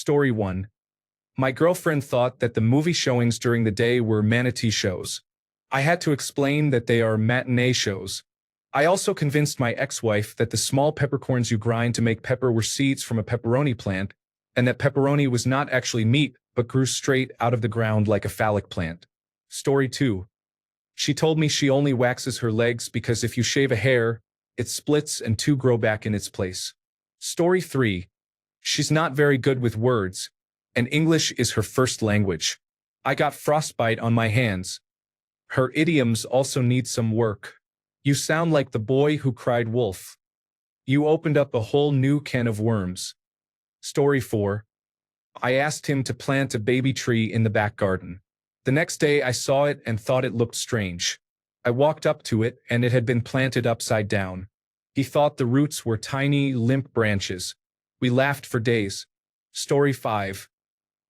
Story 1. My girlfriend thought that the movie showings during the day were manatee shows. I had to explain that they are matinee shows. I also convinced my ex-wife that the small peppercorns you grind to make pepper were seeds from a pepperoni plant, and that pepperoni was not actually meat but grew straight out of the ground like a phallic plant. Story 2. She told me she only waxes her legs because if you shave a hair, it splits and two grow back in its place. Story 3. She's not very good with words, and English is her first language. I got frostbite on my hands. Her idioms also need some work. You sound like the boy who cried wolf. You opened up a whole new can of worms. Story 4. I asked him to plant a baby tree in the back garden. The next day I saw it and thought it looked strange. I walked up to it and it had been planted upside down. He thought the roots were tiny, limp branches. We laughed for days. Story 5.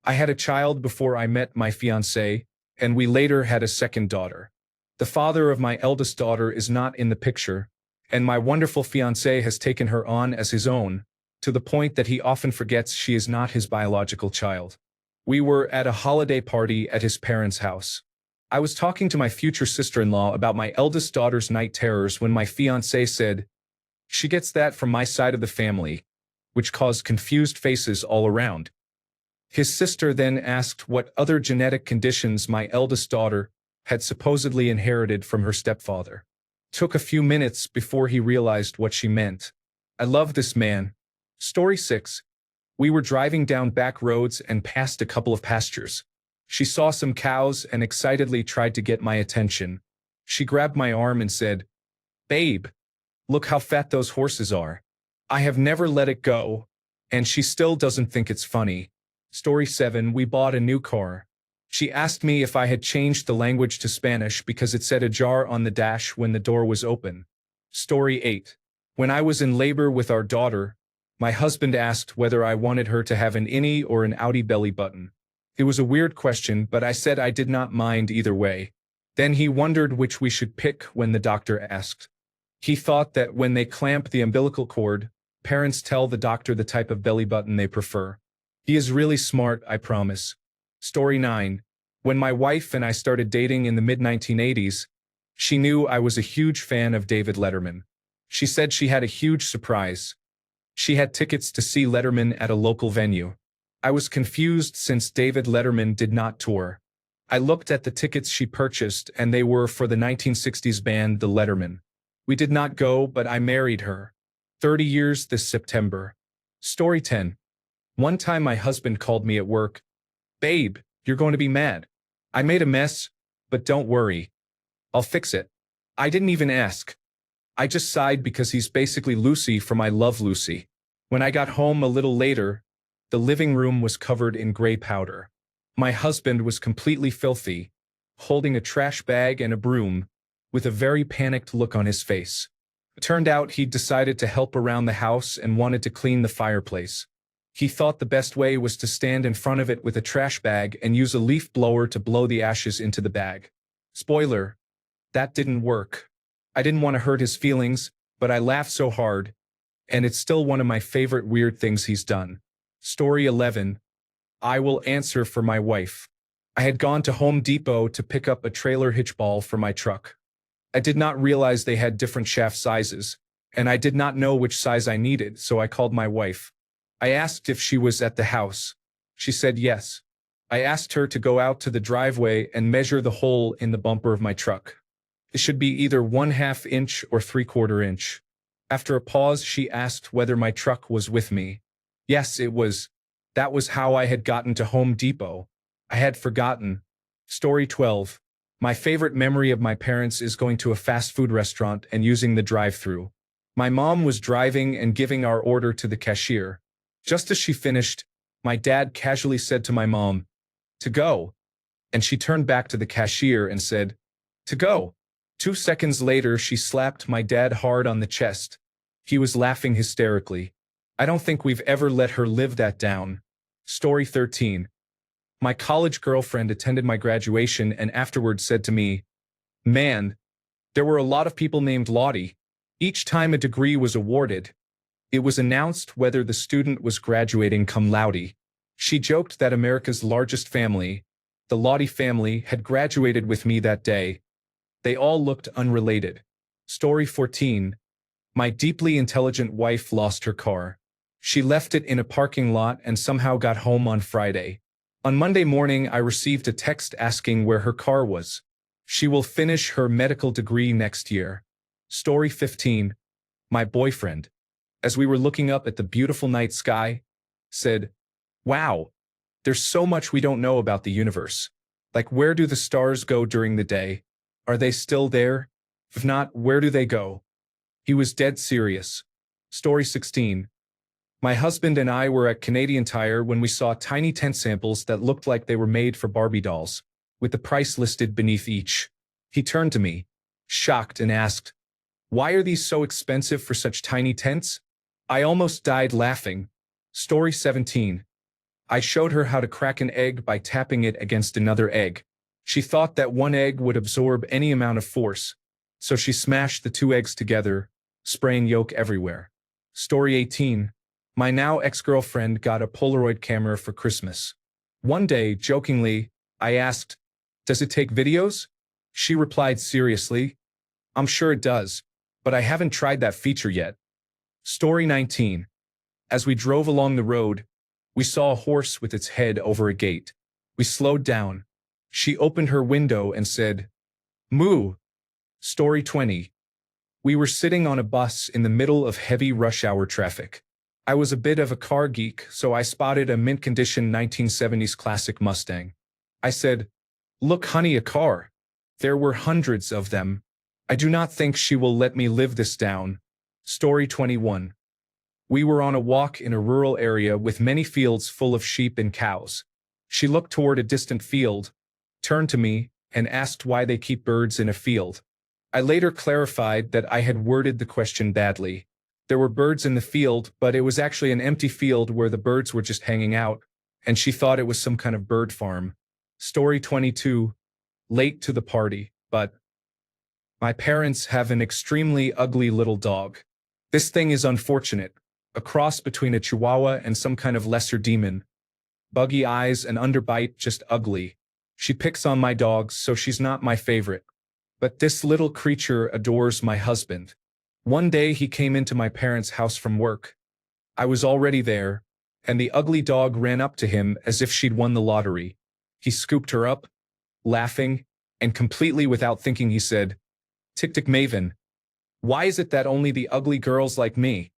I had a child before I met my fiancé, and we later had a second daughter. The father of my eldest daughter is not in the picture, and my wonderful fiancé has taken her on as his own, to the point that he often forgets she is not his biological child. We were at a holiday party at his parents' house. I was talking to my future sister-in-law about my eldest daughter's night terrors when my fiancé said, "She gets that from my side of the family," which caused confused faces all around. His sister then asked what other genetic conditions my eldest daughter had supposedly inherited from her stepfather. Took a few minutes before he realized what she meant. I love this man. Story 6. We were driving down back roads and passed a couple of pastures. She saw some cows and excitedly tried to get my attention. She grabbed my arm and said, "Babe, look how fat those horses are." I have never let it go, and she still doesn't think it's funny. Story 7. We bought a new car. She asked me if I had changed the language to Spanish because it said ajar on the dash when the door was open. Story 8. When I was in labor with our daughter, my husband asked whether I wanted her to have an innie or an outie belly button. It was a weird question, but I said I did not mind either way. Then he wondered which we should pick when the doctor asked. He thought that when they clamp the umbilical cord, parents tell the doctor the type of belly button they prefer. He is really smart, I promise. Story 9. When my wife and I started dating in the mid-1980s, she knew I was a huge fan of David Letterman. She said she had a huge surprise. She had tickets to see Letterman at a local venue. I was confused since David Letterman did not tour. I looked at the tickets she purchased and they were for the 1960s band The Letterman. We did not go, but I married her. 30 years this September. Story 10. One time my husband called me at work. "Babe, you're going to be mad. I made a mess, but don't worry. I'll fix it." I didn't even ask. I just sighed because he's basically Lucy from I Love Lucy. When I got home a little later, the living room was covered in gray powder. My husband was completely filthy, holding a trash bag and a broom, with a very panicked look on his face. It turned out he'd decided to help around the house and wanted to clean the fireplace. He thought the best way was to stand in front of it with a trash bag and use a leaf blower to blow the ashes into the bag. Spoiler, that didn't work. I didn't want to hurt his feelings, but I laughed so hard, and it's still one of my favorite weird things he's done. Story 11. I will answer for my wife. I had gone to Home Depot to pick up a trailer hitch ball for my truck. I did not realize they had different shaft sizes, and I did not know which size I needed, so I called my wife. I asked if she was at the house. She said yes. I asked her to go out to the driveway and measure the hole in the bumper of my truck. It should be either 1/2 inch or 3/4 inch. After a pause, she asked whether my truck was with me. Yes, it was. That was how I had gotten to Home Depot. I had forgotten. Story 12. My favorite memory of my parents is going to a fast food restaurant and using the drive-thru. My mom was driving and giving our order to the cashier. Just as she finished, my dad casually said to my mom, "To go," and she turned back to the cashier and said, "To go." 2 seconds later, she slapped my dad hard on the chest. He was laughing hysterically. I don't think we've ever let her live that down. Story 13. My college girlfriend attended my graduation and afterwards said to me, "Man, there were a lot of people named Lottie. Each time a degree was awarded, it was announced whether the student was graduating cum laude." She joked that America's largest family, the Lottie family, had graduated with me that day. They all looked unrelated. Story 14. My deeply intelligent wife lost her car. She left it in a parking lot and somehow got home on Friday. On Monday morning, I received a text asking where her car was. She will finish her medical degree next year. Story 15. My boyfriend, as we were looking up at the beautiful night sky, said, "Wow, there's so much we don't know about the universe. Like, where do the stars go during the day? Are they still there? If not, where do they go?" He was dead serious. Story 16. My husband and I were at Canadian Tire when we saw tiny tent samples that looked like they were made for Barbie dolls, with the price listed beneath each. He turned to me, shocked, and asked, "Why are these so expensive for such tiny tents?" I almost died laughing. Story 17. I showed her how to crack an egg by tapping it against another egg. She thought that one egg would absorb any amount of force, so she smashed the two eggs together, spraying yolk everywhere. Story 18. My now ex-girlfriend got a Polaroid camera for Christmas. One day, jokingly, I asked, "Does it take videos?" She replied seriously, "I'm sure it does, but I haven't tried that feature yet." Story 19. As we drove along the road, we saw a horse with its head over a gate. We slowed down. She opened her window and said, "Moo." Story 20. We were sitting on a bus in the middle of heavy rush hour traffic. I was a bit of a car geek, so I spotted a mint-condition 1970s classic Mustang. I said, "Look, honey, a car." There were hundreds of them. I do not think she will let me live this down. Story 21. We were on a walk in a rural area with many fields full of sheep and cows. She looked toward a distant field, turned to me, and asked why they keep birds in a field. I later clarified that I had worded the question badly. There were birds in the field, but it was actually an empty field where the birds were just hanging out, and she thought it was some kind of bird farm. Story 22. Late to the party, but my parents have an extremely ugly little dog. This thing is unfortunate, a cross between a chihuahua and some kind of lesser demon. Buggy eyes and underbite, just ugly. She picks on my dogs, so she's not my favorite. But this little creature adores my husband. One day he came into my parents' house from work. I was already there, and the ugly dog ran up to him as if she'd won the lottery. He scooped her up, laughing, and completely without thinking he said, "Tick tick Maven. Why is it that only the ugly girls like me?"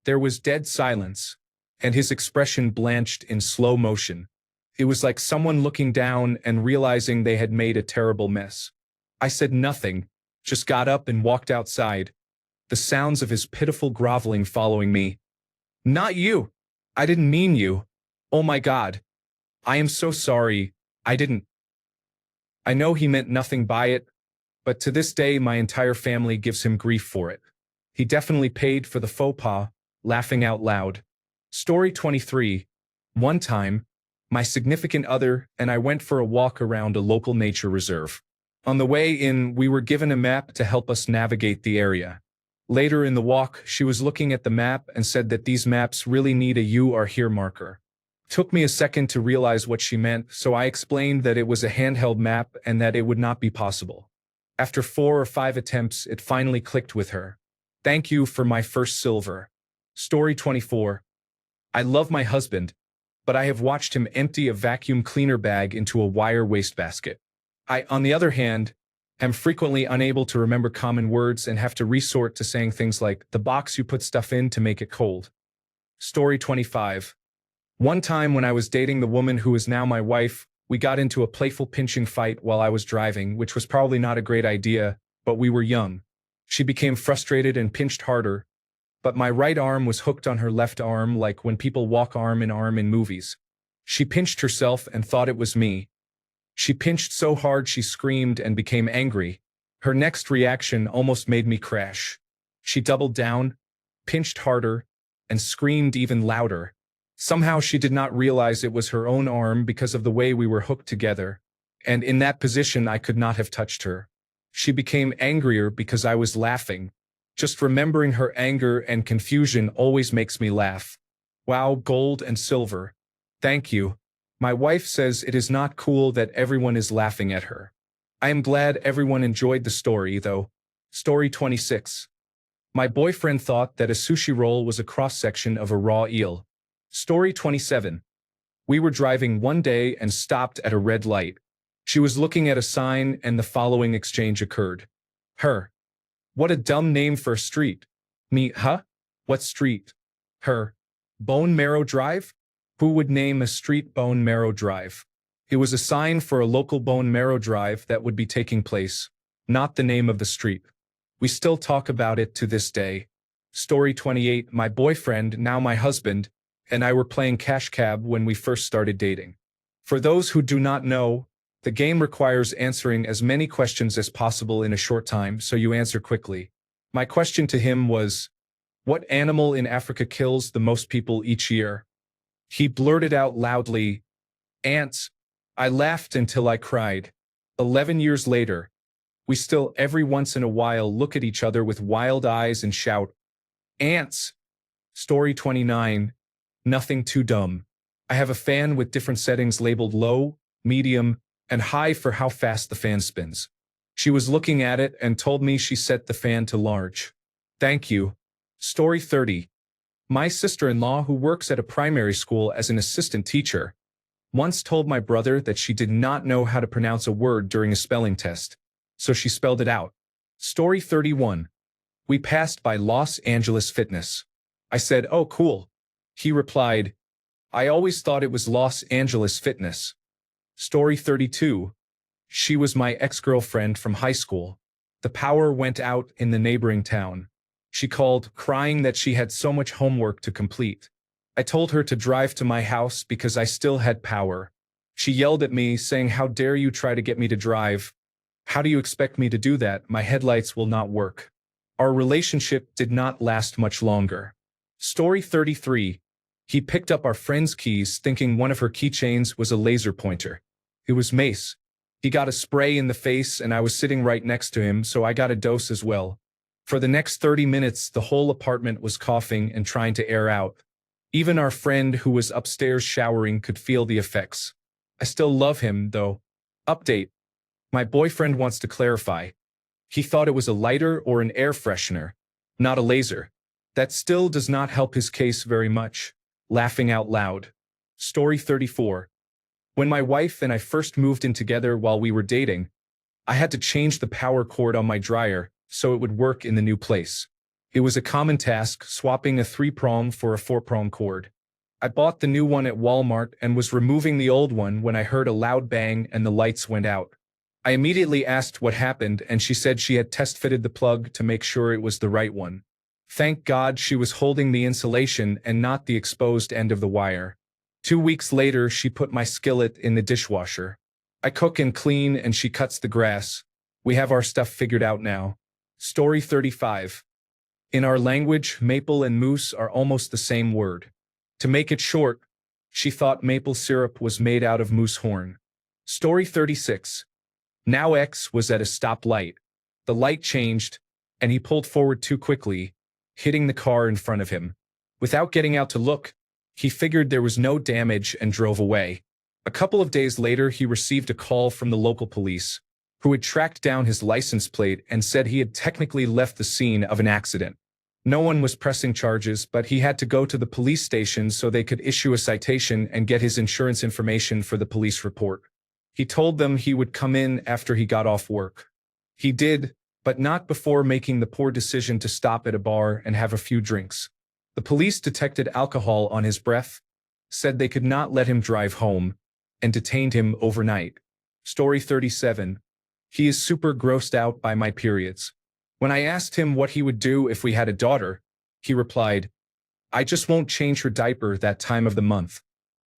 There was dead silence, and his expression blanched in slow motion. It was like someone looking down and realizing they had made a terrible mess. I said nothing, just got up and walked outside, the sounds of his pitiful groveling following me. "Not you! I didn't mean you! Oh my God! I am so sorry, I didn't." I know he meant nothing by it, but to this day my entire family gives him grief for it. He definitely paid for the faux pas, laughing out loud. Story 23. One time, my significant other and I went for a walk around a local nature reserve. On the way in, we were given a map to help us navigate the area. Later in the walk, she was looking at the map and said that these maps really need a "You Are Here" marker. Took me a second to realize what she meant, so I explained that it was a handheld map and that it would not be possible. After 4 or 5 attempts, it finally clicked with her. Thank you for my first silver. Story 24. I love my husband, but I have watched him empty a vacuum cleaner bag into a wire wastebasket. I, on the other hand, am frequently unable to remember common words and have to resort to saying things like "the box you put stuff in to make it cold." Story 25. One time when I was dating the woman who is now my wife, we got into a playful pinching fight while I was driving, which was probably not a great idea, but we were young. She became frustrated and pinched harder, but my right arm was hooked on her left arm like when people walk arm in arm in movies. She pinched herself and thought it was me. She pinched so hard she screamed and became angry. Her next reaction almost made me crash. She doubled down, pinched harder, and screamed even louder. Somehow she did not realize it was her own arm because of the way we were hooked together, and in that position I could not have touched her. She became angrier because I was laughing. Just remembering her anger and confusion always makes me laugh. Wow, gold and silver. Thank you. My wife says it is not cool that everyone is laughing at her. I am glad everyone enjoyed the story, though. Story 26. My boyfriend thought that a sushi roll was a cross-section of a raw eel. Story 27. We were driving one day and stopped at a red light. She was looking at a sign and the following exchange occurred. Her. What a dumb name for a street. Me, huh? What street? Her. Bone Marrow Drive? Who would name a street Bone Marrow Drive? It was a sign for a local bone marrow drive that would be taking place, not the name of the street. We still talk about it to this day. Story 28. My boyfriend, now my husband, and I were playing Cash Cab when we first started dating. For those who do not know, the game requires answering as many questions as possible in a short time, so you answer quickly. My question to him was, what animal in Africa kills the most people each year? He blurted out loudly, ants. I laughed until I cried. 11 years later, we still every once in a while look at each other with wild eyes and shout, ants. Story 29. Nothing too dumb. I have a fan with different settings labeled low, medium, and high for how fast the fan spins. She was looking at it and told me she set the fan to large. Thank you. Story 30. My sister-in-law, who works at a primary school as an assistant teacher, once told my brother that she did not know how to pronounce a word during a spelling test, so she spelled it out. Story 31. We passed by Los Angeles Fitness. I said, oh, cool. He replied, I always thought it was Los Angeles Fitness. Story 32. She was my ex-girlfriend from high school. The power went out in the neighboring town. She called, crying that she had so much homework to complete. I told her to drive to my house because I still had power. She yelled at me, saying, how dare you try to get me to drive? How do you expect me to do that? My headlights will not work. Our relationship did not last much longer. Story 33. He picked up our friend's keys thinking one of her keychains was a laser pointer. It was mace. He got a spray in the face and I was sitting right next to him, so I got a dose as well. For the next 30 minutes, the whole apartment was coughing and trying to air out. Even our friend who was upstairs showering could feel the effects. I still love him, though. Update. My boyfriend wants to clarify. He thought it was a lighter or an air freshener, not a laser. That still does not help his case very much. Laughing out loud. Story 34. When my wife and I first moved in together while we were dating, I had to change the power cord on my dryer so it would work in the new place. It was a common task, swapping a 3-prong for a 4-prong cord. I bought the new one at Walmart and was removing the old one when I heard a loud bang and the lights went out. I immediately asked what happened and she said she had test-fitted the plug to make sure it was the right one. Thank God she was holding the insulation and not the exposed end of the wire. 2 weeks later, she put my skillet in the dishwasher. I cook and clean and she cuts the grass. We have our stuff figured out now. Story 35. In our language, maple and moose are almost the same word. To make it short, she thought maple syrup was made out of moose horn. Story 36. Now X was at a stoplight. The light changed, and he pulled forward too quickly, hitting the car in front of him. Without getting out to look, he figured there was no damage and drove away. A couple of days later, he received a call from the local police, who had tracked down his license plate and said he had technically left the scene of an accident. No one was pressing charges, but he had to go to the police station so they could issue a citation and get his insurance information for the police report. He told them he would come in after he got off work. He did, but not before making the poor decision to stop at a bar and have a few drinks. The police detected alcohol on his breath, said they could not let him drive home, and detained him overnight. Story 37. He is super grossed out by my periods. When I asked him what he would do if we had a daughter, he replied, I just won't change her diaper that time of the month.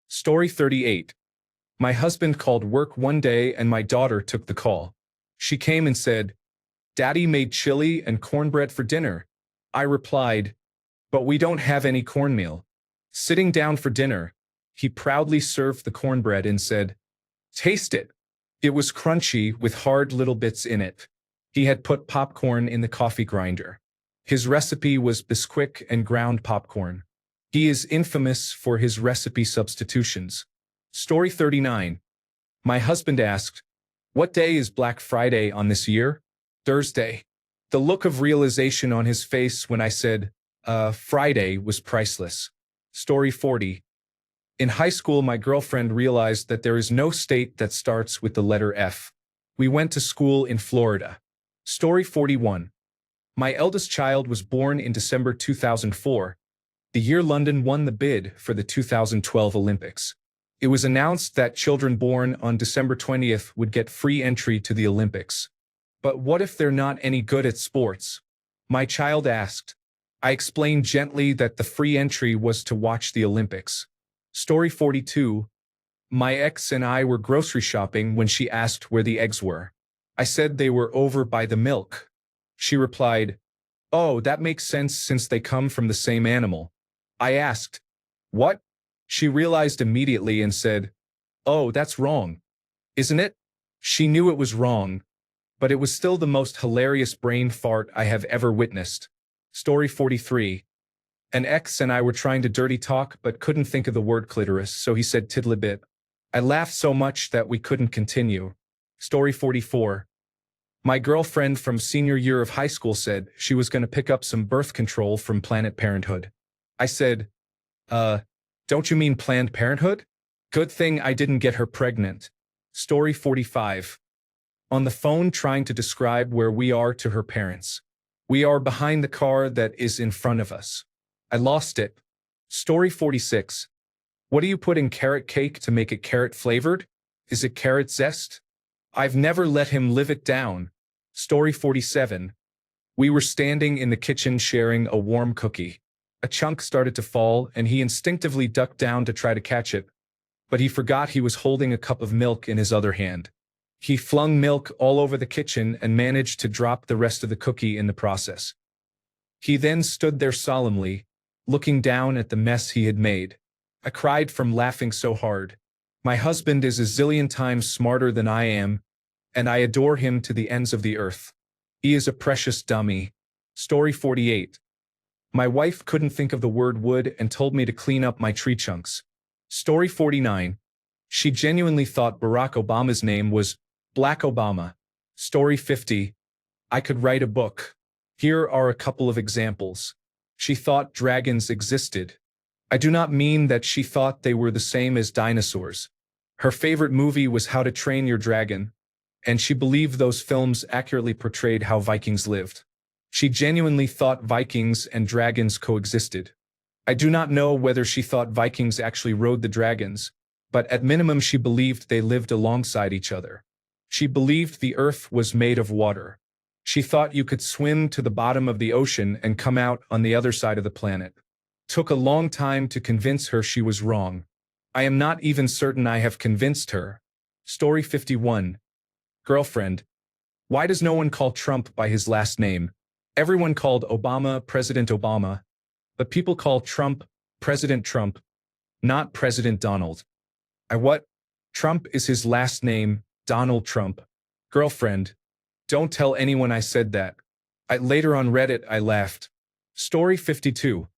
Story 38. My husband called work one day and my daughter took the call. She came and said, Daddy made chili and cornbread for dinner. I replied, but we don't have any cornmeal. Sitting down for dinner, he proudly served the cornbread and said, taste it. It was crunchy with hard little bits in it. He had put popcorn in the coffee grinder. His recipe was Bisquick and ground popcorn. He is infamous for his recipe substitutions. Story 39. My husband asked, "What day is Black Friday on this year?" "Thursday." The look of realization on his face when I said, Friday was priceless. Story 40. In high school, my girlfriend realized that there is no state that starts with the letter F. We went to school in Florida. Story 41. My eldest child was born in December 2004, the year London won the bid for the 2012 Olympics. It was announced that children born on December 20th would get free entry to the Olympics. But what if they're not any good at sports? My child asked. I explained gently that the free entry was to watch the Olympics. Story 42. My ex and I were grocery shopping when she asked where the eggs were. I said they were over by the milk. She replied, "Oh, that makes sense since they come from the same animal." I asked, "What?" She realized immediately and said, "Oh, that's wrong. Isn't it?" She knew it was wrong, but it was still the most hilarious brain fart I have ever witnessed. Story 43. An ex and I were trying to dirty talk but couldn't think of the word clitoris, so he said tiddlybit. I laughed so much that we couldn't continue. Story 44. My girlfriend from senior year of high school said she was going to pick up some birth control from Planned Parenthood. I said, don't you mean Planned Parenthood? Good thing I didn't get her pregnant. Story 45. On the phone trying to describe where we are to her parents. We are behind the car that is in front of us. I lost it. Story 46. What do you put in carrot cake to make it carrot flavored? Is it carrot zest? I've never let him live it down. Story 47. We were standing in the kitchen sharing a warm cookie. A chunk started to fall and he instinctively ducked down to try to catch it, but he forgot he was holding a cup of milk in his other hand. He flung milk all over the kitchen and managed to drop the rest of the cookie in the process. He then stood there solemnly, looking down at the mess he had made. I cried from laughing so hard. My husband is a zillion times smarter than I am, and I adore him to the ends of the earth. He is a precious dummy. Story 48. My wife couldn't think of the word wood and told me to clean up my tree chunks. Story 49. She genuinely thought Barack Obama's name was Black Obama. Story 50. I could write a book. Here are a couple of examples. She thought dragons existed. I do not mean that she thought they were the same as dinosaurs. Her favorite movie was How to Train Your Dragon, and she believed those films accurately portrayed how Vikings lived. She genuinely thought Vikings and dragons coexisted. I do not know whether she thought Vikings actually rode the dragons, but at minimum she believed they lived alongside each other. She believed the earth was made of water. She thought you could swim to the bottom of the ocean and come out on the other side of the planet. Took a long time to convince her she was wrong. I am not even certain I have convinced her. Story 51. Girlfriend. Why does no one call Trump by his last name? Everyone called Obama President Obama, but people call Trump President Trump, not President Donald. What? Trump is his last name, Donald Trump. Girlfriend. Don't tell anyone I said that. Later on Reddit I laughed. Story 52.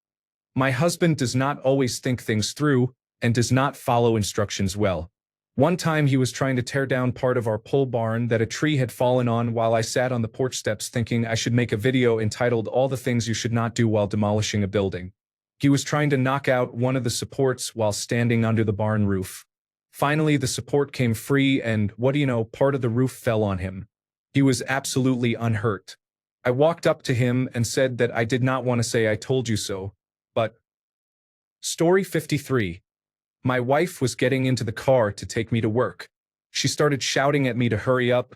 My husband does not always think things through and does not follow instructions well. One time he was trying to tear down part of our pole barn that a tree had fallen on while I sat on the porch steps thinking I should make a video entitled All the Things You Should Not Do While Demolishing a Building. He was trying to knock out one of the supports while standing under the barn roof. Finally, the support came free and, what do you know, part of the roof fell on him. He was absolutely unhurt. I walked up to him and said that I did not want to say I told you so, but... Story 53. My wife was getting into the car to take me to work. She started shouting at me to hurry up.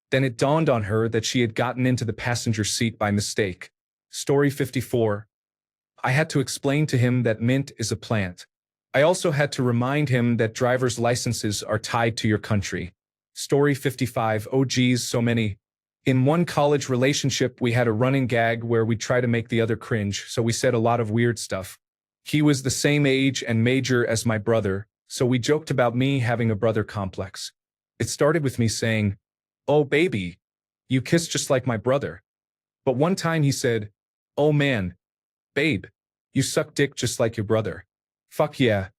Then it dawned on her that she had gotten into the passenger seat by mistake. Story 54. I had to explain to him that mint is a plant. I also had to remind him that driver's licenses are tied to your country. Story 55. Oh geez, so many. In one college relationship we had a running gag where we try to make the other cringe, so we said a lot of weird stuff. He was the same age and major as my brother, so we joked about me having a brother complex. It started with me saying, "Oh baby, you kiss just like my brother." But one time he said, "Oh man, babe, You suck dick just like your brother. Fuck yeah.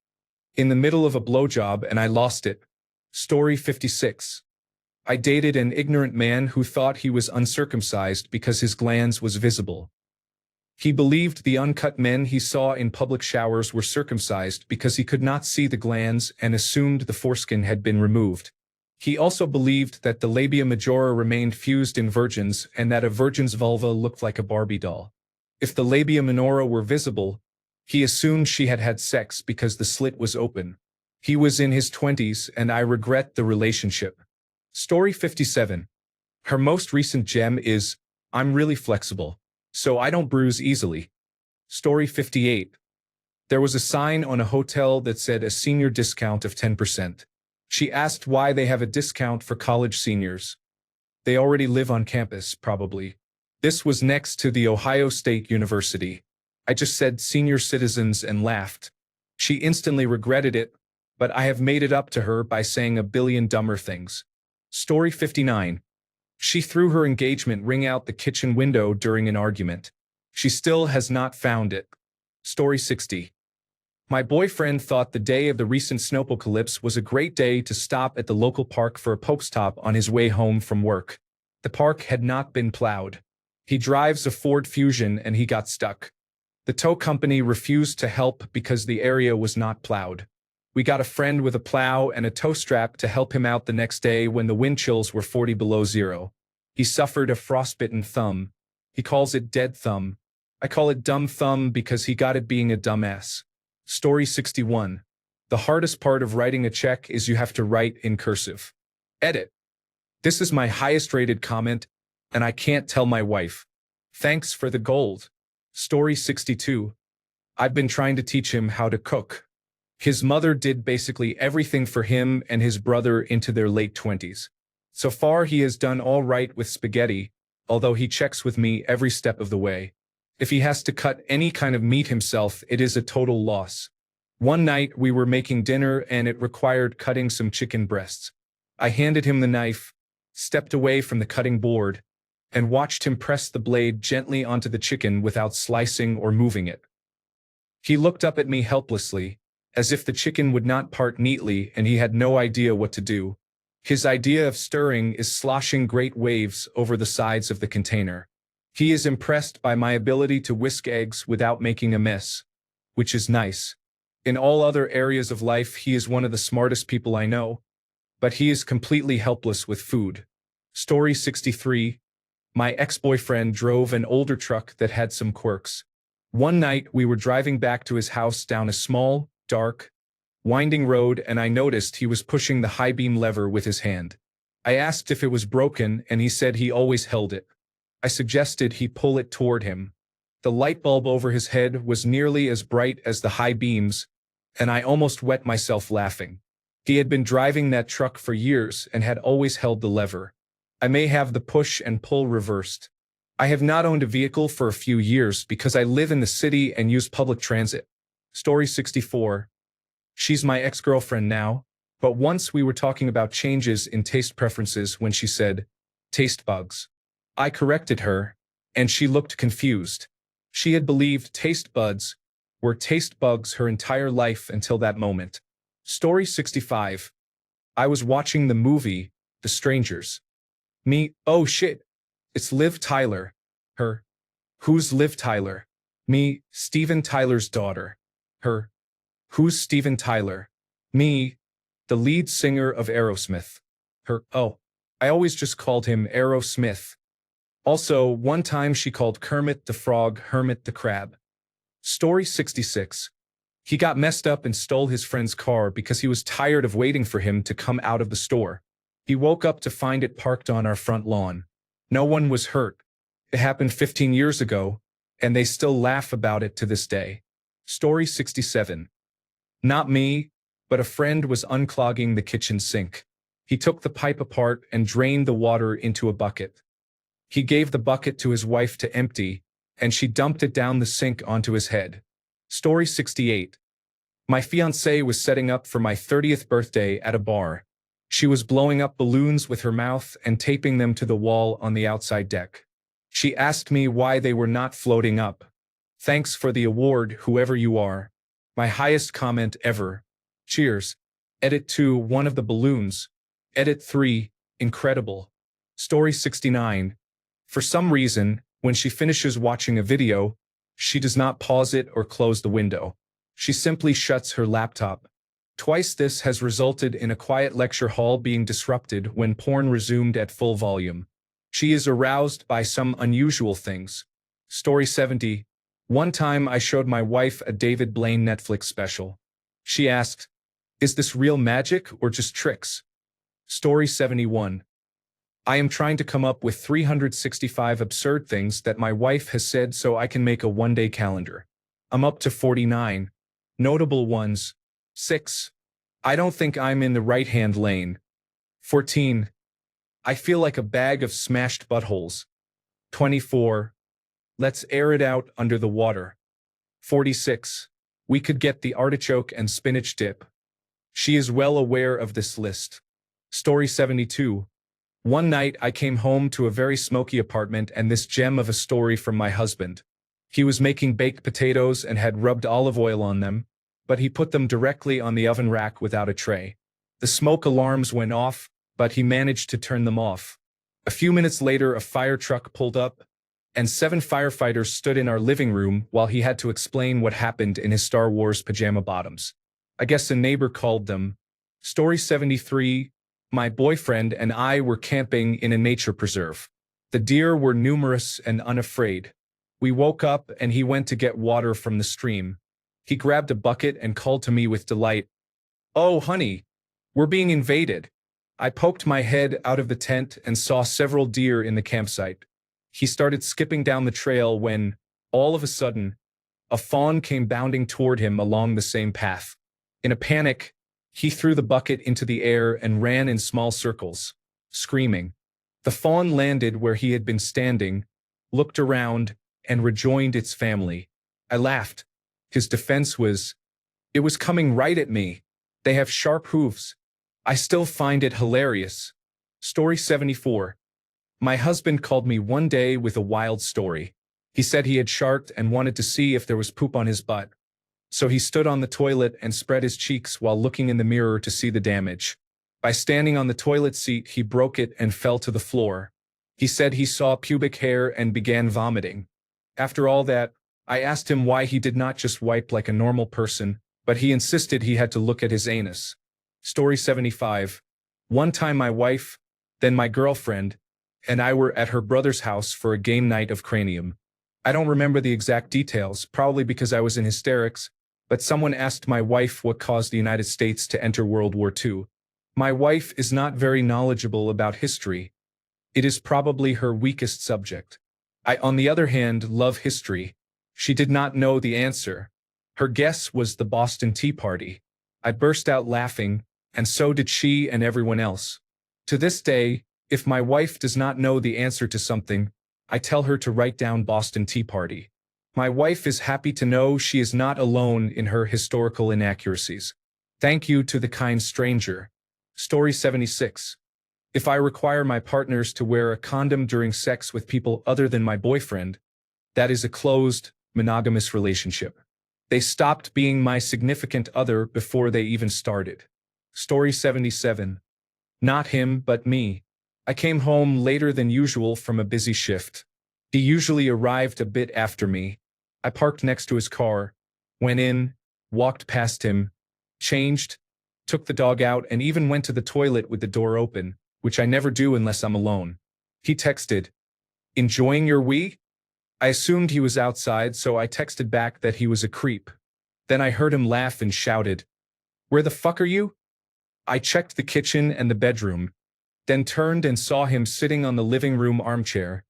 In the middle of a blowjob and I lost it. Story 56. I dated an ignorant man who thought he was uncircumcised because his glans was visible. He believed the uncut men he saw in public showers were circumcised because he could not see the glans and assumed the foreskin had been removed. He also believed that the labia majora remained fused in virgins and that a virgin's vulva looked like a Barbie doll. If the labia minora were visible, he assumed she had had sex because the slit was open. He was in his 20s and I regret the relationship. Story 57. Her most recent gem is, I'm really flexible, so I don't bruise easily. Story 58. There was a sign on a hotel that said a senior discount of 10%. She asked why they have a discount for college seniors. They already live on campus, probably. This was next to the Ohio State University. I just said senior citizens and laughed. She instantly regretted it, but I have made it up to her by saying a billion dumber things. Story 59. She threw her engagement ring out the kitchen window during an argument. She still has not found it. Story 60. My boyfriend thought the day of the recent snowpocalypse was a great day to stop at the local park for a Pokestop on his way home from work. The park had not been plowed. He drives a Ford Fusion and he got stuck. The tow company refused to help because the area was not plowed. We got a friend with a plow and a tow strap to help him out the next day when the wind chills were 40 below zero. He suffered a frostbitten thumb. He calls it dead thumb. I call it dumb thumb because he got it being a dumbass. Story 61. The hardest part of writing a check is you have to write in cursive. Edit. This is my highest rated comment, and I can't tell my wife. Thanks for the gold. Story 62. I've been trying to teach him how to cook. His mother did basically everything for him and his brother into their late 20s. So far he has done all right with spaghetti, although he checks with me every step of the way. If he has to cut any kind of meat himself, it is a total loss. One night we were making dinner and it required cutting some chicken breasts. I handed him the knife, stepped away from the cutting board, and watched him press the blade gently onto the chicken without slicing or moving it. He looked up at me helplessly, as if the chicken would not part neatly and he had no idea what to do. His idea of stirring is sloshing great waves over the sides of the container. He is impressed by my ability to whisk eggs without making a mess, which is nice. In all other areas of life, he is one of the smartest people I know, but he is completely helpless with food. Story 63. My ex-boyfriend drove an older truck that had some quirks. One night, we were driving back to his house down a small, dark, winding road and I noticed he was pushing the high beam lever with his hand. I asked if it was broken and he said he always held it. I suggested he pull it toward him. The light bulb over his head was nearly as bright as the high beams, and I almost wet myself laughing. He had been driving that truck for years and had always held the lever. I may have the push and pull reversed. I have not owned a vehicle for a few years because I live in the city and use public transit. Story 64. She's my ex-girlfriend now, but once we were talking about changes in taste preferences when she said, taste bugs. I corrected her, and she looked confused. She had believed taste buds were taste bugs her entire life until that moment. Story 65. I was watching the movie, The Strangers. Me, oh shit, it's Liv Tyler. Her, who's Liv Tyler? Me, Steven Tyler's daughter. Her, who's Steven Tyler? Me, the lead singer of Aerosmith. Her, oh, I always just called him Aerosmith. Also, one time she called Kermit the Frog Hermit the Crab. Story 66. He got messed up and stole his friend's car because he was tired of waiting for him to come out of the store. He woke up to find it parked on our front lawn. No one was hurt. It happened 15 years ago, and they still laugh about it to this day. Story 67. Not me, but a friend was unclogging the kitchen sink. He took the pipe apart and drained the water into a bucket. He gave the bucket to his wife to empty, and she dumped it down the sink onto his head. Story 68. My fiancée was setting up for my 30th birthday at a bar. She was blowing up balloons with her mouth and taping them to the wall on the outside deck. She asked me why they were not floating up. Thanks for the award, whoever you are. My highest comment ever. Cheers. Edit 2, one of the balloons. Edit 3, incredible. Story 69. For some reason, when she finishes watching a video, she does not pause it or close the window. She simply shuts her laptop. Twice this has resulted in a quiet lecture hall being disrupted when porn resumed at full volume. She is aroused by some unusual things. Story 70. One time I showed my wife a David Blaine Netflix special. She asked, "Is this real magic or just tricks?" Story 71. I am trying to come up with 365 absurd things that my wife has said so I can make a one-day calendar. I'm up to 49. Notable ones. 6. I don't think I'm in the right-hand lane. 14. I feel like a bag of smashed buttholes. 24. Let's air it out under the water. 46. We could get the artichoke and spinach dip. She is well aware of this list. Story 72. One night I came home to a very smoky apartment and this gem of a story from my husband. He was making baked potatoes and had rubbed olive oil on them, but he put them directly on the oven rack without a tray. The smoke alarms went off, but he managed to turn them off. A few minutes later, a fire truck pulled up, and 7 firefighters stood in our living room while he had to explain what happened in his Star Wars pajama bottoms. I guess a neighbor called them. Story 73. My boyfriend and I were camping in a nature preserve. The deer were numerous and unafraid. We woke up and he went to get water from the stream. He grabbed a bucket and called to me with delight, "Oh, honey, we're being invaded." I poked my head out of the tent and saw several deer in the campsite. He started skipping down the trail when, all of a sudden, a fawn came bounding toward him along the same path. In a panic, he threw the bucket into the air and ran in small circles, screaming. The fawn landed where he had been standing, looked around, and rejoined its family. I laughed. His defense was, "It was coming right at me. They have sharp hooves." I still find it hilarious. Story 74. My husband called me one day with a wild story. He said he had sharked and wanted to see if there was poop on his butt. So he stood on the toilet and spread his cheeks while looking in the mirror to see the damage. By standing on the toilet seat, he broke it and fell to the floor. He said he saw pubic hair and began vomiting. After all that, I asked him why he did not just wipe like a normal person, but he insisted he had to look at his anus. Story 75. One time my wife, then my girlfriend, and I were at her brother's house for a game night of Cranium. I don't remember the exact details, probably because I was in hysterics, but someone asked my wife what caused the United States to enter World War II. My wife is not very knowledgeable about history. It is probably her weakest subject. I, on the other hand, love history. She did not know the answer. Her guess was the Boston Tea Party. I burst out laughing, and so did she and everyone else. To this day, if my wife does not know the answer to something, I tell her to write down Boston Tea Party. My wife is happy to know she is not alone in her historical inaccuracies. Thank you to the kind stranger. Story 76. If I require my partners to wear a condom during sex with people other than my boyfriend, that is a closed, monogamous relationship. They stopped being my significant other before they even started. Story 77. Not him, but me. I came home later than usual from a busy shift. He usually arrived a bit after me. I parked next to his car, went in, walked past him, changed, took the dog out, and even went to the toilet with the door open, which I never do unless I'm alone. He texted, "Enjoying your wee?" I assumed he was outside, so I texted back that he was a creep. Then I heard him laugh and shouted, "Where the fuck are you?" I checked the kitchen and the bedroom, then turned and saw him sitting on the living room armchair,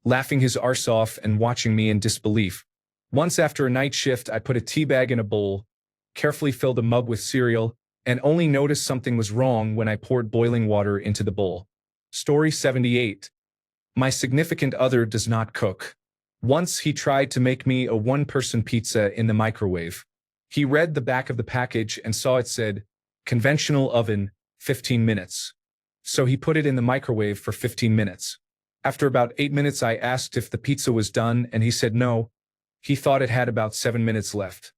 laughing his arse off and watching me in disbelief. Once after a night shift, I put a tea bag in a bowl, carefully filled a mug with cereal, and only noticed something was wrong when I poured boiling water into the bowl. Story 78. My significant other does not cook. Once he tried to make me a one-person pizza in the microwave. He read the back of the package and saw it said, "Conventional oven, 15 minutes." So he put it in the microwave for 15 minutes. After about 8 minutes, I asked if the pizza was done, and he said no. He thought it had about 7 minutes left.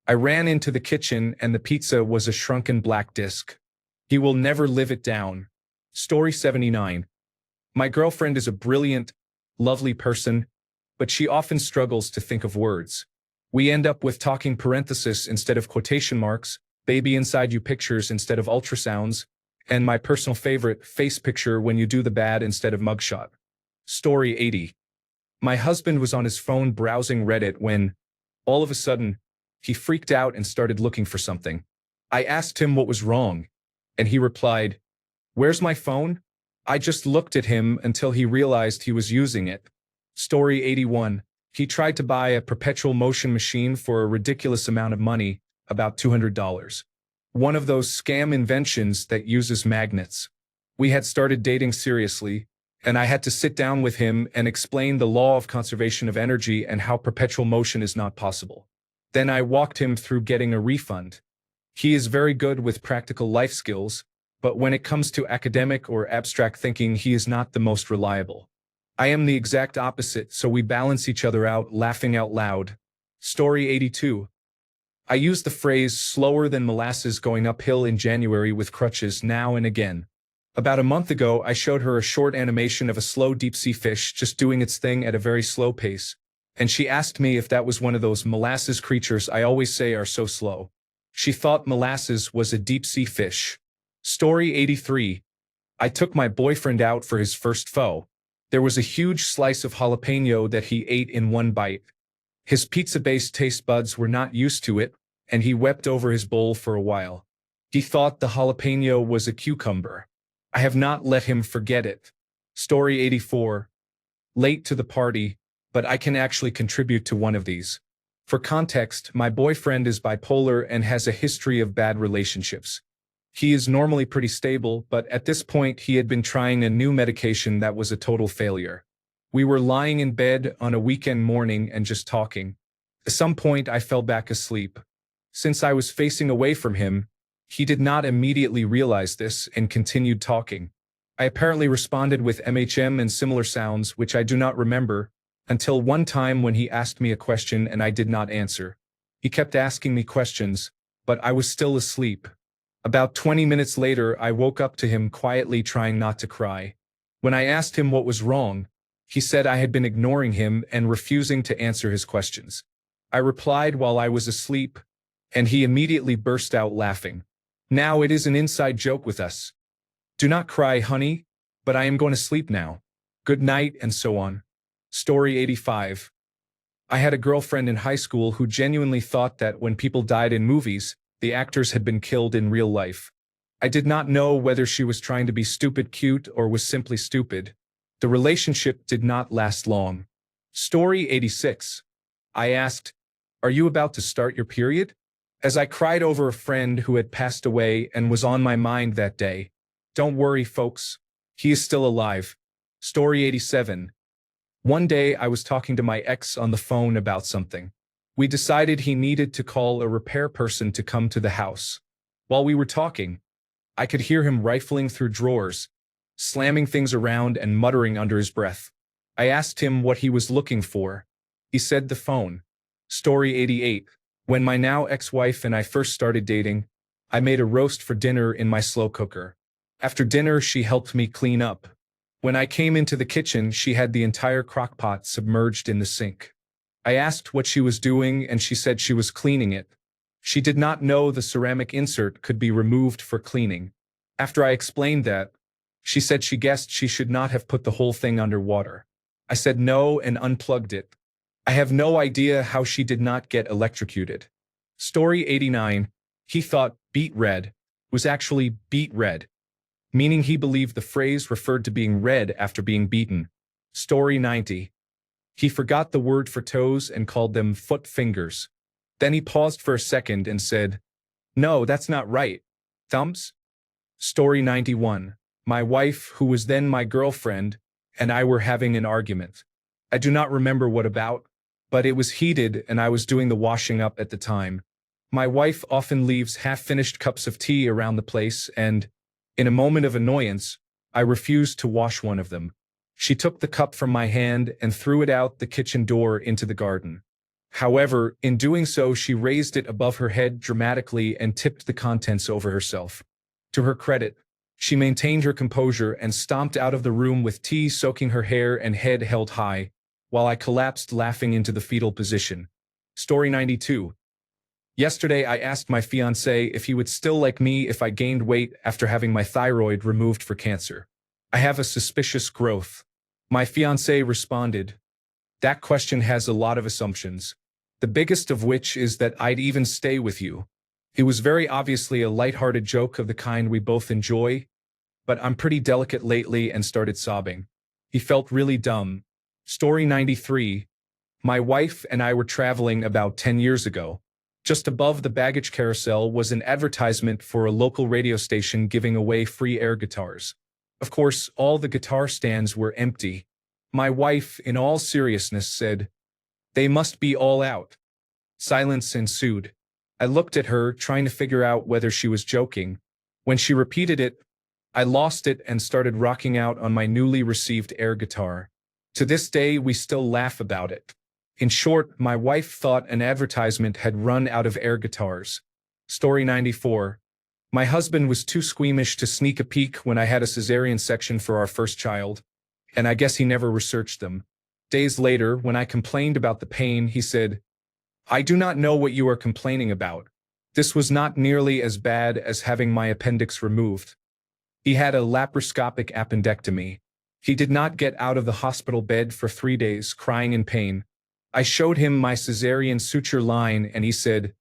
I ran into the kitchen and the pizza was a shrunken black disc. He will never live it down. Story 79. My girlfriend is a brilliant, lovely person, but she often struggles to think of words. We end up with talking parenthesis instead of quotation marks, baby inside you pictures instead of ultrasounds, and my personal favorite, face picture when you do the bad instead of mugshot. Story 80. My husband was on his phone browsing Reddit when, all of a sudden, he freaked out and started looking for something. I asked him what was wrong, and he replied, "Where's my phone?" I just looked at him until he realized he was using it. Story 81. He tried to buy a perpetual motion machine for a ridiculous amount of money, about $200. One of those scam inventions that uses magnets. We had started dating seriously, and I had to sit down with him and explain the law of conservation of energy and how perpetual motion is not possible. Then I walked him through getting a refund. He is very good with practical life skills, but when it comes to academic or abstract thinking, he is not the most reliable. I am the exact opposite, so we balance each other out, laughing out loud. Story 82. I use the phrase slower than molasses going uphill in January with crutches now and again. About a month ago, I showed her a short animation of a slow deep-sea fish just doing its thing at a very slow pace, and she asked me if that was one of those molasses creatures I always say are so slow. She thought molasses was a deep-sea fish. Story 83. I took my boyfriend out for his first pho. There was a huge slice of jalapeno that he ate in one bite. His pizza-based taste buds were not used to it, and he wept over his bowl for a while. He thought the jalapeno was a cucumber. I have not let him forget it. Story 84. Late to the party, but I can actually contribute to one of these. For context, my boyfriend is bipolar and has a history of bad relationships. He is normally pretty stable, but at this point he had been trying a new medication that was a total failure. We were lying in bed on a weekend morning and just talking. At some point I fell back asleep. Since I was facing away from him, he did not immediately realize this and continued talking. I apparently responded with MHM and similar sounds, which I do not remember, until one time when he asked me a question and I did not answer. He kept asking me questions, but I was still asleep. About 20 minutes later, I woke up to him quietly trying not to cry. When I asked him what was wrong, he said I had been ignoring him and refusing to answer his questions. I replied while I was asleep, and he immediately burst out laughing. Now it is an inside joke with us. Do not cry, honey, but I am going to sleep now. Good night, and so on. Story 85. I had a girlfriend in high school who genuinely thought that when people died in movies, the actors had been killed in real life. I did not know whether she was trying to be stupid cute or was simply stupid. The relationship did not last long. Story 86. I asked, "Are you about to start your period?" As I cried over a friend who had passed away and was on my mind that day. Don't worry, folks. He is still alive. Story 87. One day I was talking to my ex on the phone about something. We decided he needed to call a repair person to come to the house. While we were talking, I could hear him rifling through drawers, slamming things around and muttering under his breath. I asked him what he was looking for. He said the phone. Story 88. When my now ex-wife and I first started dating, I made a roast for dinner in my slow cooker. After dinner, she helped me clean up. When I came into the kitchen, she had the entire crock-pot submerged in the sink. I asked what she was doing, and she said she was cleaning it. She did not know the ceramic insert could be removed for cleaning. After I explained that, she said she guessed she should not have put the whole thing under water. I said no and unplugged it. I have no idea how she did not get electrocuted. Story 89. He thought beet red was actually beet red, meaning he believed the phrase referred to being red after being beaten. Story 90. He forgot the word for toes and called them foot fingers. Then he paused for a second and said, "No, that's not right. Thumbs?" Story 91. My wife, who was then my girlfriend, and I were having an argument. I do not remember what about, but it was heated and I was doing the washing up at the time. My wife often leaves half-finished cups of tea around the place and, in a moment of annoyance, I refused to wash one of them. She took the cup from my hand and threw it out the kitchen door into the garden. However, in doing so, she raised it above her head dramatically and tipped the contents over herself. To her credit, she maintained her composure and stomped out of the room with tea soaking her hair and head held high, while I collapsed laughing into the fetal position. Story 92. Yesterday, I asked my fiancé if he would still like me if I gained weight after having my thyroid removed for cancer. I have a suspicious growth. My fiancé responded, "That question has a lot of assumptions, the biggest of which is that I'd even stay with you." It was very obviously a lighthearted joke of the kind we both enjoy, but I'm pretty delicate lately and started sobbing. He felt really dumb. Story 93. My wife and I were traveling about 10 years ago. Just above the baggage carousel was an advertisement for a local radio station giving away free air guitars. Of course, all the guitar stands were empty. My wife, in all seriousness, said, "They must be all out." Silence ensued. I looked at her, trying to figure out whether she was joking. When she repeated it, I lost it and started rocking out on my newly received air guitar. To this day, we still laugh about it. In short, my wife thought an advertisement had run out of air guitars. Story 94. My husband was too squeamish to sneak a peek when I had a cesarean section for our first child, and I guess he never researched them. Days later, when I complained about the pain, he said, "I do not know what you are complaining about. This was not nearly as bad as having my appendix removed." He had a laparoscopic appendectomy. He did not get out of the hospital bed for 3 days, crying in pain. I showed him my cesarean suture line and he said,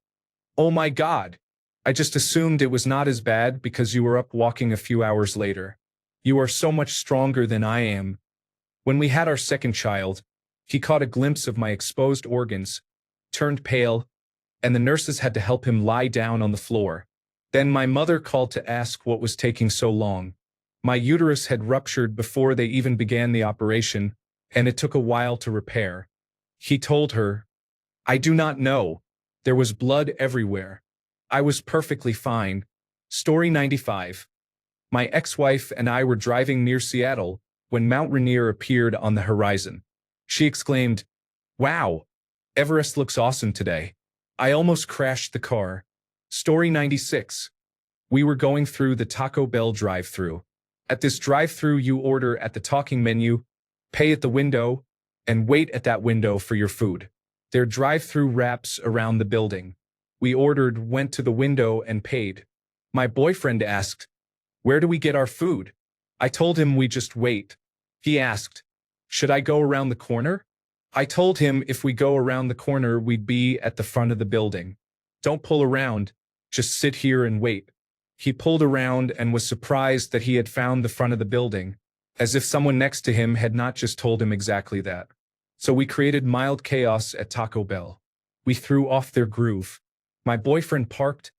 "Oh my God, I just assumed it was not as bad because you were up walking a few hours later. You are so much stronger than I am." When we had our second child, he caught a glimpse of my exposed organs, turned pale, and the nurses had to help him lie down on the floor. Then my mother called to ask what was taking so long. My uterus had ruptured before they even began the operation, and it took a while to repair. He told her, "I do not know. There was blood everywhere. I was perfectly fine." Story 95. My ex-wife and I were driving near Seattle when Mount Rainier appeared on the horizon. She exclaimed, "Wow, Everest looks awesome today." I almost crashed the car. Story 96. We were going through the Taco Bell drive-thru. At this drive-thru, you order at the talking menu, pay at the window, and wait at that window for your food. Their drive-thru wraps around the building. We ordered, went to the window, and paid. My boyfriend asked, "Where do we get our food?" I told him we just wait. He asked, "Should I go around the corner?" I told him if we go around the corner, we'd be at the front of the building. "Don't pull around, just sit here and wait." He pulled around and was surprised that he had found the front of the building, as if someone next to him had not just told him exactly that. So we created mild chaos at Taco Bell. We threw off their groove. My boyfriend parked,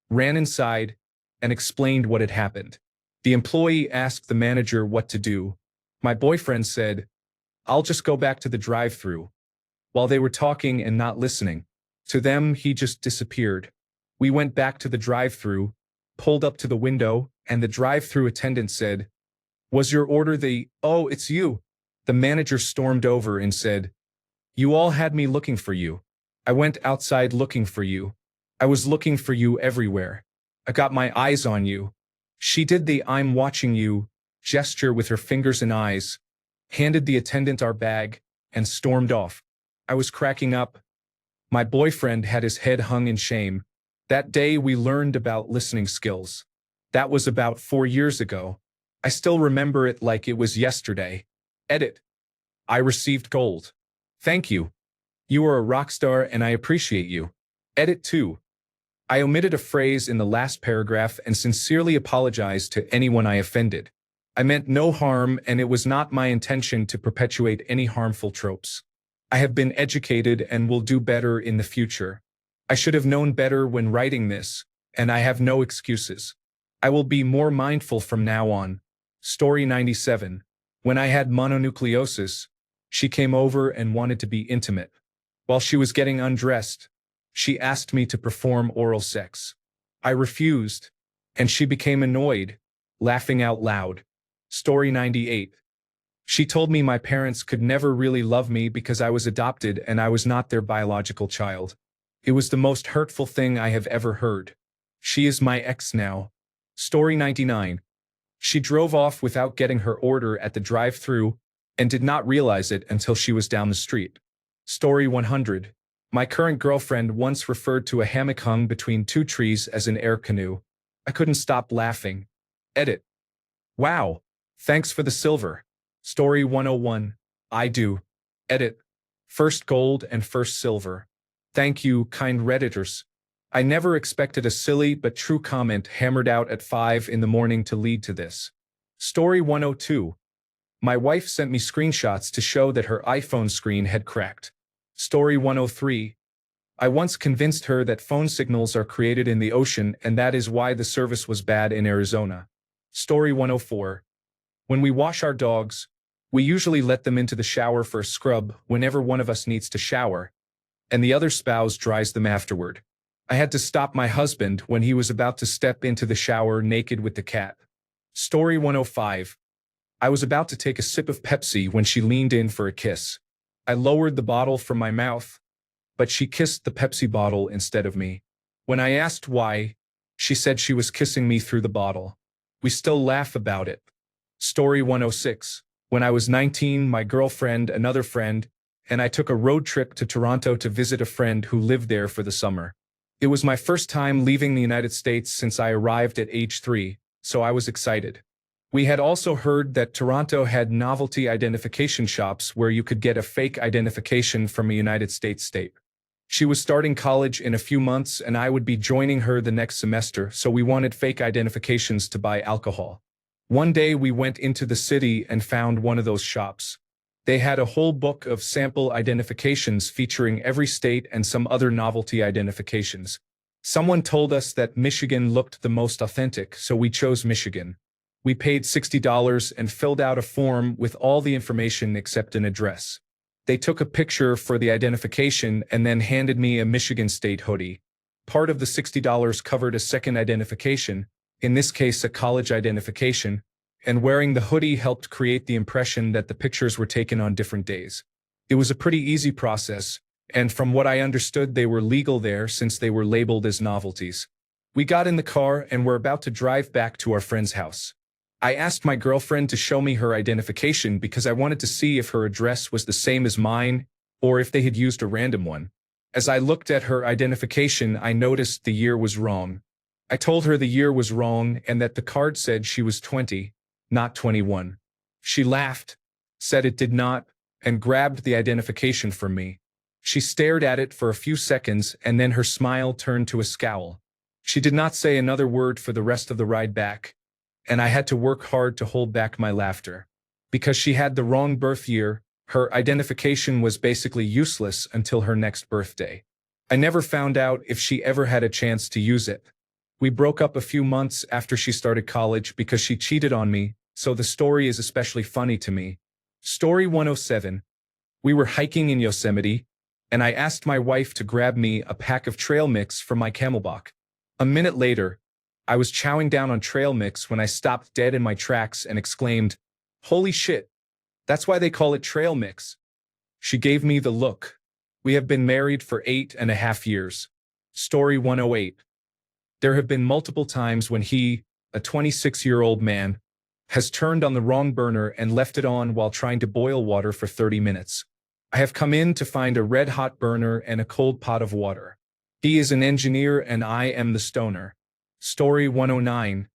ran inside, and explained what had happened. The employee asked the manager what to do. My boyfriend said, "I'll just go back to the drive-thru." While they were talking and not listening, to them, he just disappeared. We went back to the drive-thru, pulled up to the window, and the drive-thru attendant said, "Was your order the— Oh, it's you." The manager stormed over and said, "You all had me looking for you. I went outside looking for you. I was looking for you everywhere. I got my eyes on you." She did the "I'm watching you" gesture with her fingers and eyes, handed the attendant our bag, and stormed off. I was cracking up. My boyfriend had his head hung in shame. That day we learned about listening skills. That was about 4 years ago. I still remember it like it was yesterday. Edit. I received gold. Thank you. You are a rock star and I appreciate you. Edit 2. I omitted a phrase in the last paragraph and sincerely apologized to anyone I offended. I meant no harm and it was not my intention to perpetuate any harmful tropes. I have been educated and will do better in the future. I should have known better when writing this, and I have no excuses. I will be more mindful from now on. Story 97. When I had mononucleosis, she came over and wanted to be intimate. While she was getting undressed, she asked me to perform oral sex. I refused, and she became annoyed, laughing out loud. Story 98. She told me my parents could never really love me because I was adopted and I was not their biological child. It was the most hurtful thing I have ever heard. She is my ex now. Story 99. She drove off without getting her order at the drive-thru and did not realize it until she was down the street. Story 100. My current girlfriend once referred to a hammock hung between two trees as an air canoe. I couldn't stop laughing. Edit. Wow. Thanks for the silver. Story 101. I do. Edit. First gold and first silver. Thank you, kind Redditors. I never expected a silly but true comment hammered out at 5 in the morning to lead to this. Story 102. My wife sent me screenshots to show that her iPhone screen had cracked. Story 103. I once convinced her that phone signals are created in the ocean and that is why the service was bad in Arizona. Story 104. When we wash our dogs, we usually let them into the shower for a scrub whenever one of us needs to shower, and the other spouse dries them afterward. I had to stop my husband when he was about to step into the shower naked with the cat. Story 105. I was about to take a sip of Pepsi when she leaned in for a kiss. I lowered the bottle from my mouth, but she kissed the Pepsi bottle instead of me. When I asked why, she said she was kissing me through the bottle. We still laugh about it. Story 106. When I was 19, my girlfriend, another friend, and I took a road trip to Toronto to visit a friend who lived there for the summer. It was my first time leaving the United States since I arrived at age 3, so I was excited. We had also heard that Toronto had novelty identification shops where you could get a fake identification from a United States state. She was starting college in a few months and I would be joining her the next semester, so we wanted fake identifications to buy alcohol. One day we went into the city and found one of those shops. They had a whole book of sample identifications featuring every state and some other novelty identifications. Someone told us that Michigan looked the most authentic, so we chose Michigan. We paid $60 and filled out a form with all the information except an address. They took a picture for the identification and then handed me a Michigan State hoodie. Part of the $60 covered a second identification, in this case a college identification, and wearing the hoodie helped create the impression that the pictures were taken on different days. It was a pretty easy process, and from what I understood they were legal there since they were labeled as novelties. We got in the car and were about to drive back to our friend's house. I asked my girlfriend to show me her identification because I wanted to see if her address was the same as mine or if they had used a random one. As I looked at her identification, I noticed the year was wrong. I told her the year was wrong and that the card said she was 20, not 21. She laughed, said it did not, and grabbed the identification from me. She stared at it for a few seconds and then her smile turned to a scowl. She did not say another word for the rest of the ride back, and I had to work hard to hold back my laughter. Because she had the wrong birth year, her identification was basically useless until her next birthday. I never found out if she ever had a chance to use it. We broke up a few months after she started college because she cheated on me, so the story is especially funny to me. Story 107. We were hiking in Yosemite, and I asked my wife to grab me a pack of trail mix from my Camelback. A minute later, I was chowing down on trail mix when I stopped dead in my tracks and exclaimed, "Holy shit, that's why they call it trail mix." She gave me the look. We have been married for 8.5 years. Story 108. There have been multiple times when he, a 26-year-old man, has turned on the wrong burner and left it on while trying to boil water for 30 minutes. I have come in to find a red-hot burner and a cold pot of water. He is an engineer and I am the stoner. Story 109.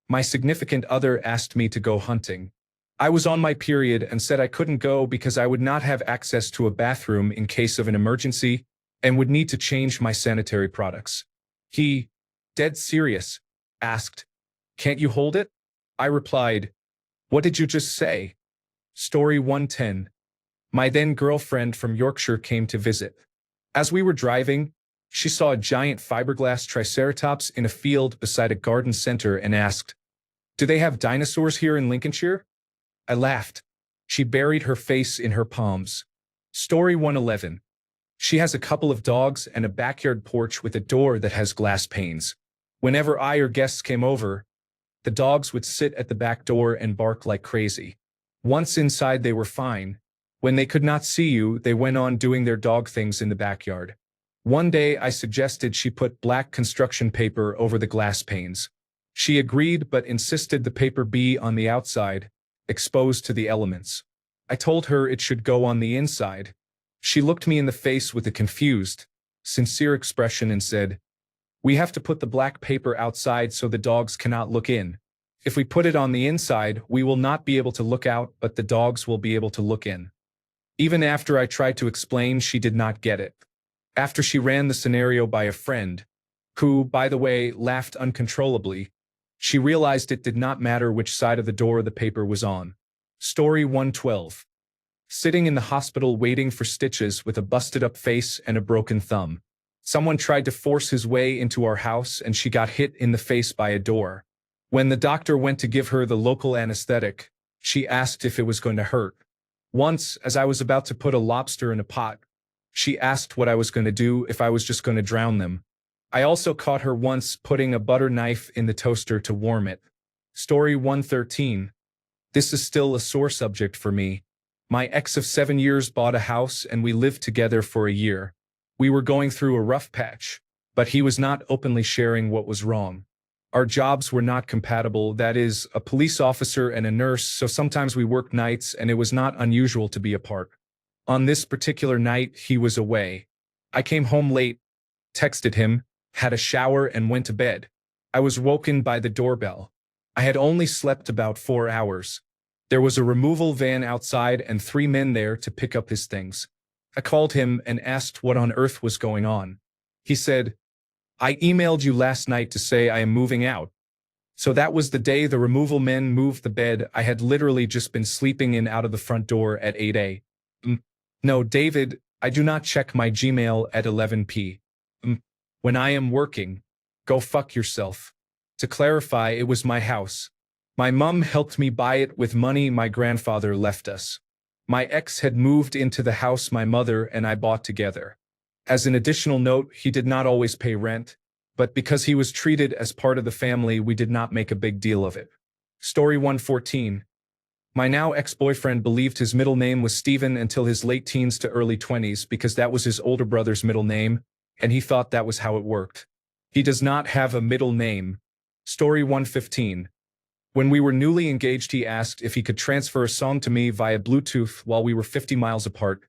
My significant other asked me to go hunting. I was on my period and said I couldn't go because I would not have access to a bathroom in case of an emergency and would need to change my sanitary products. He, dead serious, asked, "Can't you hold it?" I replied, "What did you just say?" Story 110. My then girlfriend from Yorkshire came to visit. As we were driving, she saw a giant fiberglass triceratops in a field beside a garden center and asked, "Do they have dinosaurs here in Lincolnshire?" I laughed. She buried her face in her palms. Story 111. She has a couple of dogs and a backyard porch with a door that has glass panes. Whenever I or guests came over, the dogs would sit at the back door and bark like crazy. Once inside they were fine. When they could not see you, they went on doing their dog things in the backyard. One day I suggested she put black construction paper over the glass panes. She agreed but insisted the paper be on the outside, exposed to the elements. I told her it should go on the inside. She looked me in the face with a confused, sincere expression and said, "We have to put the black paper outside so the dogs cannot look in. If we put it on the inside, we will not be able to look out, but the dogs will be able to look in." Even after I tried to explain, she did not get it. After she ran the scenario by a friend, who, by the way, laughed uncontrollably, she realized it did not matter which side of the door the paper was on. Story 112. Sitting in the hospital waiting for stitches with a busted-up face and a broken thumb. Someone tried to force his way into our house and she got hit in the face by a door. When the doctor went to give her the local anesthetic, she asked if it was going to hurt. Once, as I was about to put a lobster in a pot, she asked what I was going to do if I was just going to drown them. I also caught her once putting a butter knife in the toaster to warm it. Story 113. This is still a sore subject for me. My ex of 7 years bought a house and we lived together for a year. We were going through a rough patch, but he was not openly sharing what was wrong. Our jobs were not compatible, that is, a police officer and a nurse, so sometimes we worked nights and it was not unusual to be apart. On this particular night, he was away. I came home late, texted him, had a shower and went to bed. I was woken by the doorbell. I had only slept about 4 hours. There was a removal van outside and 3 men there to pick up his things. I called him and asked what on earth was going on. He said, "I emailed you last night to say I am moving out." So that was the day the removal men moved the bed I had literally just been sleeping in out of the front door at 8 a.m. No, David, I do not check my Gmail at 11 p.m. When I am working. Go fuck yourself. To clarify, it was my house. My mum helped me buy it with money my grandfather left us. My ex had moved into the house my mother and I bought together. As an additional note, he did not always pay rent, but because he was treated as part of the family, we did not make a big deal of it. Story 114. My now ex-boyfriend believed his middle name was Stephen until his late teens to early 20s because that was his older brother's middle name, and he thought that was how it worked. He does not have a middle name. Story 115. When we were newly engaged, he asked if he could transfer a song to me via Bluetooth while we were 50 miles apart,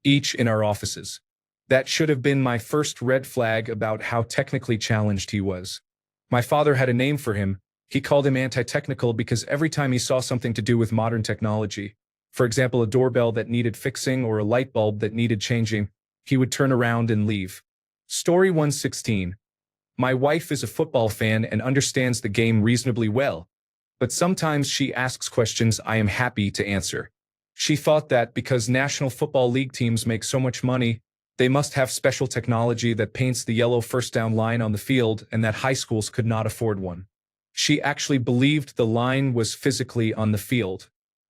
each in our offices. That should have been my first red flag about how technically challenged he was. My father had a name for him. He called him anti-technical because every time he saw something to do with modern technology, for example a doorbell that needed fixing or a light bulb that needed changing, he would turn around and leave. Story 116. My wife is a football fan and understands the game reasonably well, but sometimes she asks questions I am happy to answer. She thought that because National Football League teams make so much money, they must have special technology that paints the yellow first down line on the field and that high schools could not afford one. She actually believed the line was physically on the field.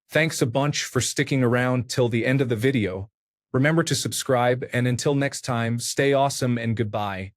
Thanks a bunch for sticking around till the end of the video. Remember to subscribe, and until next time, stay awesome and goodbye.